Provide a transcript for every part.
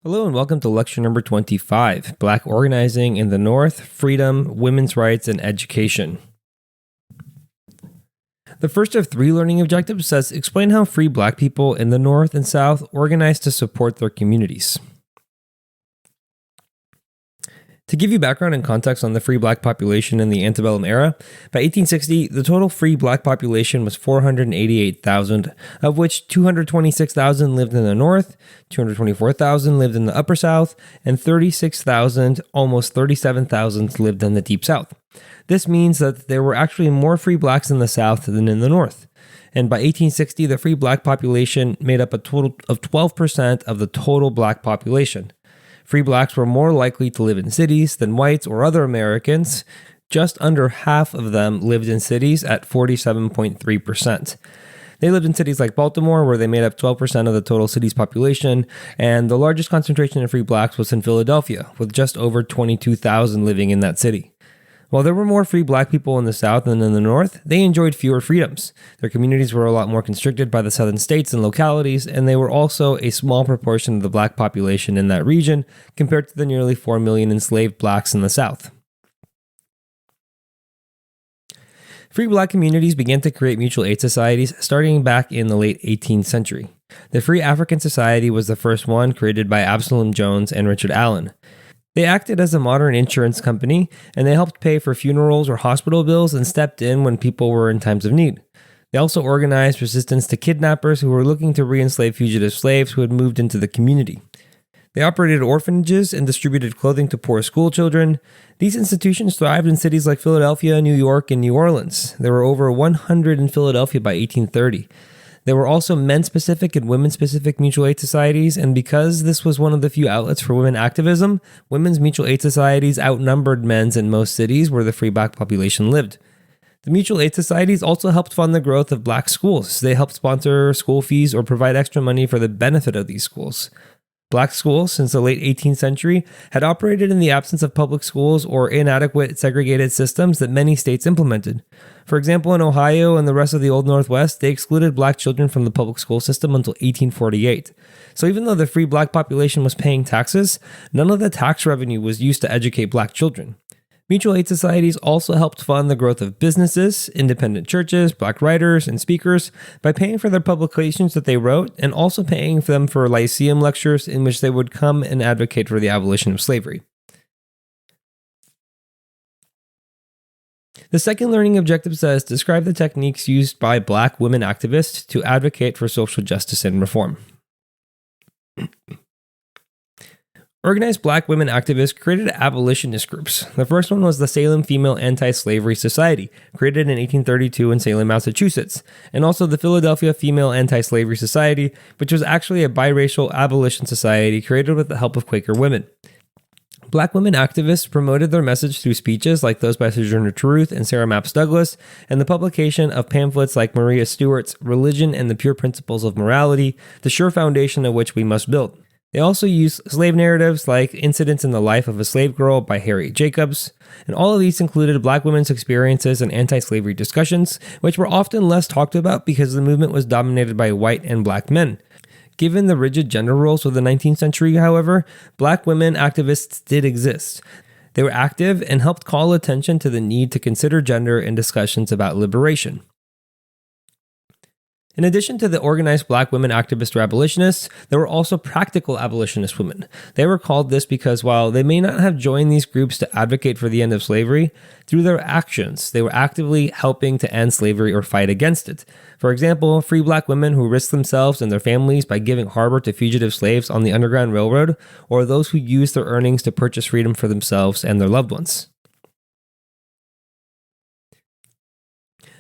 Hello and welcome to lecture number 25, Black Organizing in the North, Freedom, Women's Rights, and Education. The first of three learning objectives says, explain how free Black people in the North and South organize to support their communities. To give you background and context on the free Black population in the antebellum era, by 1860, the total free Black population was 488,000, of which 226,000 lived in the North, 224,000 lived in the Upper South, and 36,000, almost 37,000 lived in the Deep South. This means that there were actually more free Blacks in the South than in the North. And by 1860, the free Black population made up a total of 12% of the total Black population. Free Blacks were more likely to live in cities than whites or other Americans. Just under half of them lived in cities at 47.3%. They lived in cities like Baltimore, where they made up 12% of the total city's population, and the largest concentration of free Blacks was in Philadelphia, with just over 22,000 living in that city. While there were more free Black people in the South than in the North, they enjoyed fewer freedoms. Their communities were a lot more constricted by the southern states and localities, and they were also a small proportion of the Black population in that region compared to the nearly 4 million enslaved Blacks in the South. Free Black communities began to create mutual aid societies starting back in the late 18th century. The Free African Society was the first one, created by Absalom Jones and Richard Allen. They acted as a modern insurance company, and they helped pay for funerals or hospital bills and stepped in when people were in times of need. They also organized resistance to kidnappers who were looking to re-enslave fugitive slaves who had moved into the community. They operated orphanages and distributed clothing to poor school children. These institutions thrived in cities like Philadelphia, New York, and New Orleans. There were over 100 in Philadelphia by 1830. There were also men-specific and women-specific mutual aid societies, and because this was one of the few outlets for women activism, women's mutual aid societies outnumbered men's in most cities where the free Black population lived. The mutual aid societies also helped fund the growth of Black schools. They helped sponsor school fees or provide extra money for the benefit of these schools. Black schools, since the late 18th century, had operated in the absence of public schools or inadequate segregated systems that many states implemented. For example, in Ohio and the rest of the Old Northwest, they excluded Black children from the public school system until 1848. So even though the free Black population was paying taxes, none of the tax revenue was used to educate Black children. Mutual aid societies also helped fund the growth of businesses, independent churches, Black writers, and speakers by paying for their publications that they wrote and also paying for them for lyceum lectures in which they would come and advocate for the abolition of slavery. The second learning objective says, describe the techniques used by Black women activists to advocate for social justice and reform. Organized Black women activists created abolitionist groups. The first one was the Salem Female Anti-Slavery Society, created in 1832 in Salem, Massachusetts, and also the Philadelphia Female Anti-Slavery Society, which was actually a biracial abolition society created with the help of Quaker women. Black women activists promoted their message through speeches like those by Sojourner Truth and Sarah Mapps Douglas, and the publication of pamphlets like Maria Stewart's Religion and the Pure Principles of Morality, the sure foundation of which we must build. They also used slave narratives like Incidents in the Life of a Slave Girl by Harriet Jacobs, and all of these included Black women's experiences and anti-slavery discussions, which were often less talked about because the movement was dominated by white and Black men. Given the rigid gender roles of the 19th century, however, Black women activists did exist. They were active and helped call attention to the need to consider gender in discussions about liberation. In addition to the organized Black women activists or abolitionists, there were also practical abolitionist women. They were called this because while they may not have joined these groups to advocate for the end of slavery, through their actions, they were actively helping to end slavery or fight against it. For example, free Black women who risked themselves and their families by giving harbor to fugitive slaves on the Underground Railroad, or those who used their earnings to purchase freedom for themselves and their loved ones.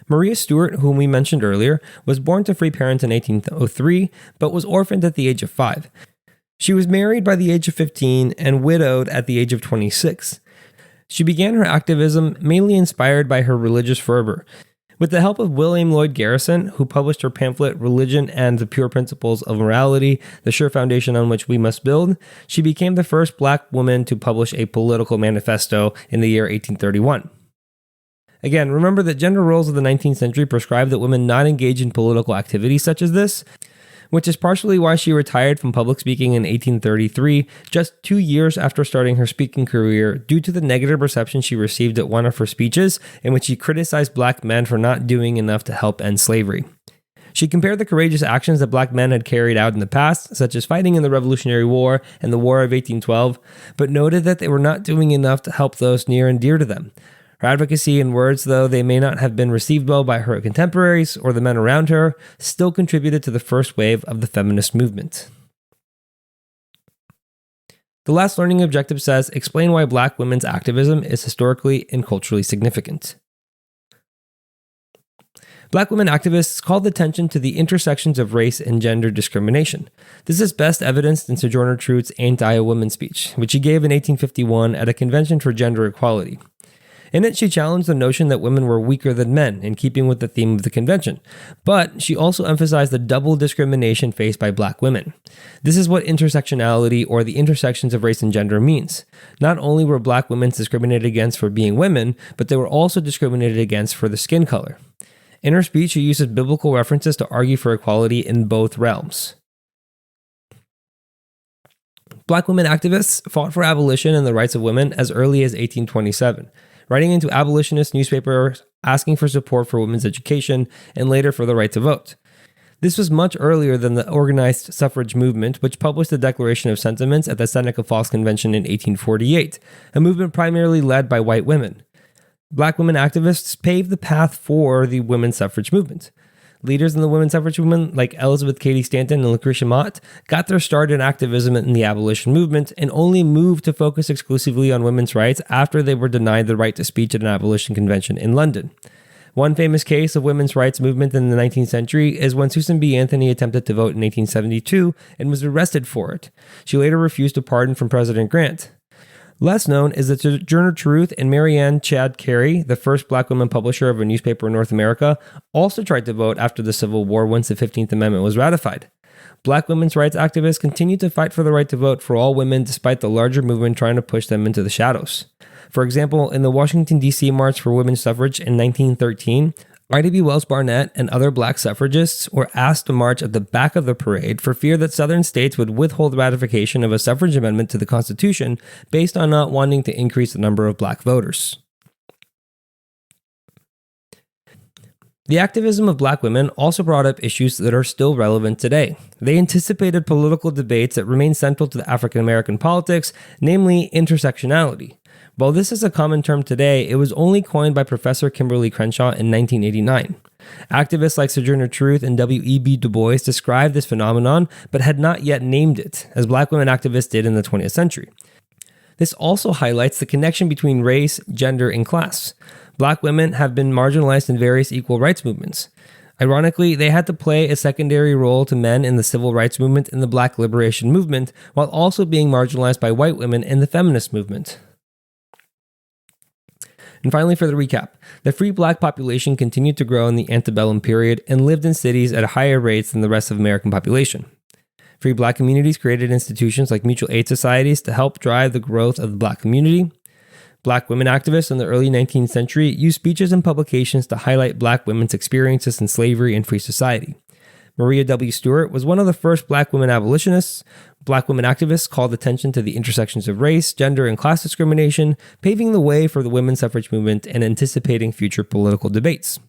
Maria Stewart, whom we mentioned earlier, was born to free parents in 1803, but was orphaned at the age of 5. She was married by the age of 15 and widowed at the age of 26. She began her activism mainly inspired by her religious fervor. With the help of William Lloyd Garrison, who published her pamphlet Religion and the Pure Principles of Morality, the sure foundation on which we must build, she became the first Black woman to publish a political manifesto in the year 1831. Again, remember that gender roles of the 19th century prescribed that women not engage in political activities such as this. which is partially why she retired from public speaking in 1833, just 2 years after starting her speaking career, due to the negative reception she received at one of her speeches in which she criticized black men for not doing enough to help end slavery. She compared the courageous actions that black men had carried out in the past, such as fighting in the Revolutionary War and the War of 1812, but noted that they were not doing enough to help those near and dear to them. Her advocacy and words, though they may not have been received well by her contemporaries or the men around her, still contributed to the first wave of the feminist movement. The last learning objective says, explain why black women's activism is historically and culturally significant. Black women activists called attention to the intersections of race and gender discrimination. This is best evidenced in Sojourner Truth's Ain't I a Woman speech, which she gave in 1851 at a convention for gender equality. In it, she challenged the notion that women were weaker than men, in keeping with the theme of the convention, but she also emphasized the double discrimination faced by black women. This is what intersectionality, or the intersections of race and gender, means. Not only were black women discriminated against for being women, but they were also discriminated against for their skin color. In her speech, she uses biblical references to argue for equality in both realms. Black women activists fought for abolition and the rights of women as early as 1827, writing into abolitionist newspapers asking for support for women's education and later for the right to vote. This was much earlier than the organized suffrage movement, which published the Declaration of Sentiments at the Seneca Falls Convention in 1848, a movement primarily led by white women. Black women activists paved the path for the women's suffrage movement. Leaders in the women's suffrage movement, like Elizabeth Cady Stanton and Lucretia Mott, got their start in activism in the abolition movement and only moved to focus exclusively on women's rights after they were denied the right to speech at an abolition convention in London. One famous case of women's rights movement in the 19th century is when Susan B. Anthony attempted to vote in 1872 and was arrested for it. She later refused a pardon from President Grant. Less known is that Sojourner Truth and Marianne Chad Carey, the first black woman publisher of a newspaper in North America, also tried to vote after the Civil War once the 15th Amendment was ratified. Black women's rights activists continued to fight for the right to vote for all women despite the larger movement trying to push them into the shadows. For example, in the Washington, D.C. March for Women's Suffrage in 1913, Ida B. Wells Barnett and other black suffragists were asked to march at the back of the parade for fear that southern states would withhold ratification of a suffrage amendment to the Constitution based on not wanting to increase the number of black voters. The activism of black women also brought up issues that are still relevant today. They anticipated political debates that remain central to the African American politics, namely intersectionality. While this is a common term today, it was only coined by Professor Kimberly Crenshaw in 1989. Activists like Sojourner Truth and W.E.B. Du Bois described this phenomenon, but had not yet named it, as black women activists did in the 20th century. This also highlights the connection between race, gender, and class. Black women have been marginalized in various equal rights movements. Ironically, they had to play a secondary role to men in the civil rights movement and the black liberation movement, while also being marginalized by white women in the feminist movement. And finally, for the recap, the free black population continued to grow in the antebellum period and lived in cities at higher rates than the rest of the American population. Free black communities created institutions like mutual aid societies to help drive the growth of the black community. Black women activists in the early 19th century used speeches and publications to highlight black women's experiences in slavery and free society. Maria W. Stewart was one of the first black women abolitionists. Black women activists called attention to the intersections of race, gender, and class discrimination, paving the way for the women's suffrage movement and anticipating future political debates.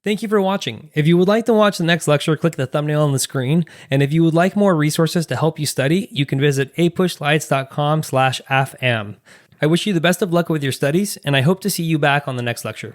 Thank you for watching. If you would like to watch the next lecture, click the thumbnail on the screen. And if you would like more resources to help you study, you can visit apushslides.com/afam. I wish you the best of luck with your studies, and I hope to see you back on the next lecture.